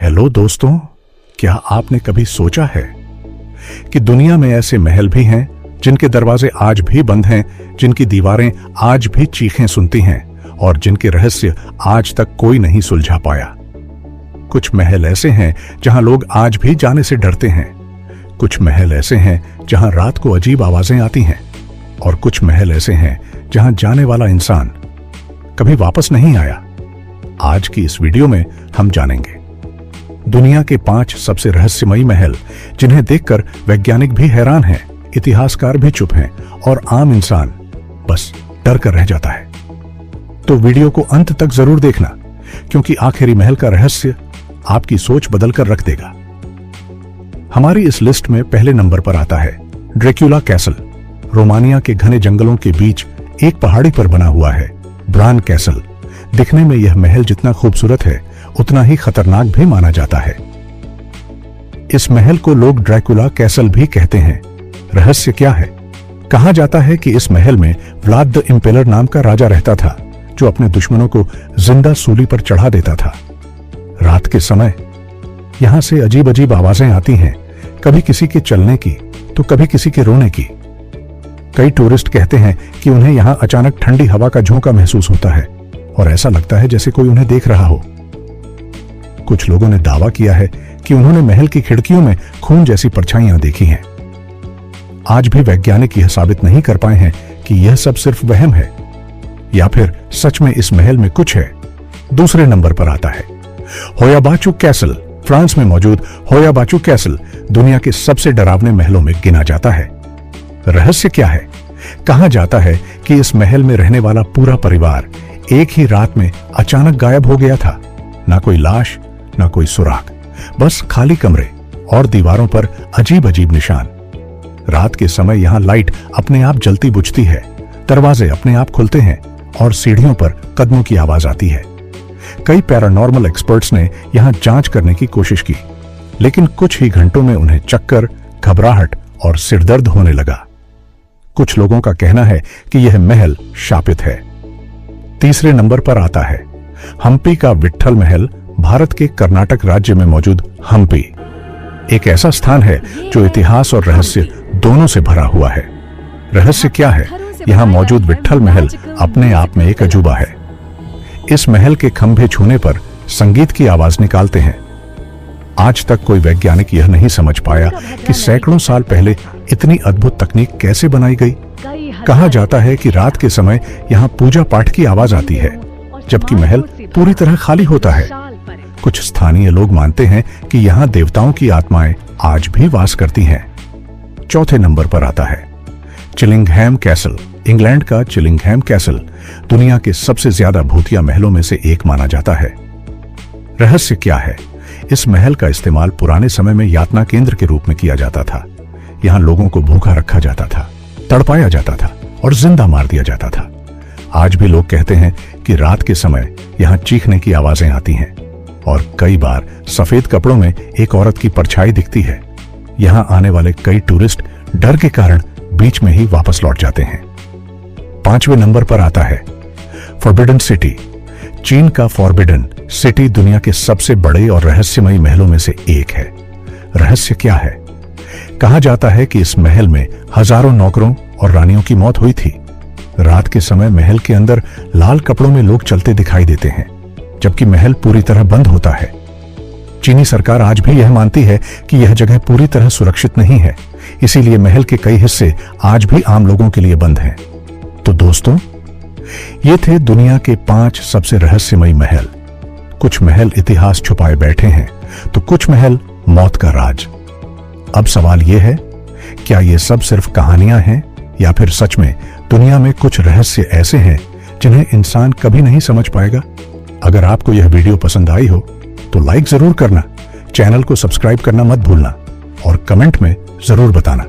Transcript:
Hello दोस्तों, क्या आपने कभी सोचा है कि दुनिया में ऐसे महल भी हैं जिनके दरवाजे आज भी बंद हैं, जिनकी दीवारें आज भी चीखें सुनती हैं और जिनके रहस्य आज तक कोई नहीं सुलझा पाया। कुछ महल ऐसे हैं जहां लोग आज भी जाने से डरते हैं, कुछ महल ऐसे हैं जहां रात को अजीब आवाजें आती हैं और कुछ महल ऐसे हैं जहां जाने वाला इंसान कभी वापस नहीं आया। आज की इस वीडियो में हम जानेंगे दुनिया के 5 सबसे रहस्यमयी महल जिन्हें देखकर वैज्ञानिक भी हैरान हैं, इतिहासकार भी चुप हैं और आम इंसान बस डर कर रह जाता है। तो वीडियो को अंत तक जरूर देखना, क्योंकि आखिरी महल का रहस्य आपकी सोच बदलकर रख देगा। हमारी इस लिस्ट में पहले नंबर पर आता है ड्रैक्युला कैसल। रोमानिया के घने जंगलों के बीच एक पहाड़ी पर बना हुआ है ब्रान कैसल। दिखने में यह महल जितना खूबसूरत है उतना ही खतरनाक भी माना जाता है। इस महल को लोग ड्रैकुला कैसल भी कहते हैं। रहस्य क्या है? कहा जाता है कि इस महल में व्लाद द इम्पेलर नाम का राजा रहता था, जो अपने दुश्मनों को जिंदा सूली पर चढ़ा देता था। रात के समय यहां से अजीब अजीब आवाजें आती हैं, कभी किसी के चलने की तो कभी किसी के रोने की। कई टूरिस्ट कहते हैं कि उन्हें यहां अचानक ठंडी हवा का झोंका महसूस होता है और ऐसा लगता है जैसे कोई उन्हें देख रहा हो। कुछ लोगों ने दावा किया है कि उन्होंने महल की खिड़कियों में खून जैसी परछाइयां देखी हैं। आज भी वैज्ञानिक यह साबित नहीं कर पाए हैं कि यह सब सिर्फ वहम है या फिर सच में इस महल में कुछ है। दूसरे नंबर पर आता है होयाबाचू कैसल। फ्रांस में मौजूद होयाबाचू कैसल दुनिया के सबसे डरावने महलों में गिना जाता है। रहस्य क्या है? कहा जाता है कि इस महल में रहने वाला पूरा परिवार एक ही रात में अचानक गायब हो गया था। ना कोई लाश, ना कोई सुराग, बस खाली कमरे और दीवारों पर अजीब अजीब निशान। रात के समय यहां लाइट अपने आप जलती बुझती है, दरवाजे अपने आप खुलते हैं और सीढ़ियों पर कदमों की आवाज आती है। कई पैरानॉर्मल एक्सपर्ट्स ने यहां जांच करने की कोशिश की, लेकिन कुछ ही घंटों में उन्हें चक्कर, घबराहट और सिरदर्द होने लगा। कुछ लोगों का कहना है कि यह महल शापित है। तीसरे नंबर पर आता है हम्पी का विट्ठल महल। भारत के कर्नाटक राज्य में मौजूद हम्पी एक ऐसा स्थान है जो इतिहास और रहस्य दोनों से भरा हुआ है। रहस्य क्या है? यहां मौजूद विट्ठल महल अपने आप में एक अजूबा है। इस महल के खंभे छूने पर संगीत की आवाज निकालते हैं। आज तक कोई वैज्ञानिक यह नहीं समझ पाया कि सैकड़ों साल पहले इतनी अद्भुत तकनीक कैसे बनाई गई। कहा जाता है कि रात के समय यहां पूजा पाठ की आवाज आती है, जबकि महल पूरी तरह खाली होता है। कुछ स्थानीय लोग मानते हैं कि यहां देवताओं की आत्माएं आज भी वास करती हैं। चौथे नंबर पर आता है चिलिंघैम कैसल। इंग्लैंड का चिलिंघैम कैसल दुनिया के सबसे ज्यादा भूतिया महलों में से एक माना जाता है। रहस्य क्या है? इस महल का इस्तेमाल पुराने समय में यातना केंद्र के रूप में किया जाता था। यहां लोगों को भूखा रखा जाता था, तड़पाया जाता था और जिंदा मार दिया जाता था। आज भी लोग कहते हैं कि रात के समय यहां चीखने की आवाजें आती हैं और कई बार सफेद कपड़ों में एक औरत की परछाई दिखती है। यहां आने वाले कई टूरिस्ट डर के कारण बीच में ही वापस लौट जाते हैं। 5वें नंबर पर आता है फॉरबिडन सिटी। चीन का फॉरबिडन सिटी दुनिया के सबसे बड़े और रहस्यमयी महलों में से एक है। रहस्य क्या है? कहा जाता है कि इस महल में हजारों नौकरों और रानियों की मौत हुई थी। रात के समय महल के अंदर लाल कपड़ों में लोग चलते दिखाई देते हैं, जबकि महल पूरी तरह बंद होता है। चीनी सरकार आज भी यह मानती है कि यह जगह पूरी तरह सुरक्षित नहीं है, इसीलिए महल के कई हिस्से आज भी आम लोगों के लिए बंद हैं। तो दोस्तों, ये थे दुनिया के 5 सबसे रहस्यमयी महल। कुछ महल इतिहास छुपाए बैठे हैं, तो कुछ महल मौत का राज। अब सवाल यह है, क्या ये सब सिर्फ कहानियां हैं या फिर सच में दुनिया में कुछ रहस्य ऐसे हैं जिन्हें इंसान कभी नहीं समझ पाएगा? अगर आपको यह वीडियो पसंद आई हो तो लाइक जरूर करना, चैनल को सब्सक्राइब करना मत भूलना और कमेंट में जरूर बताना।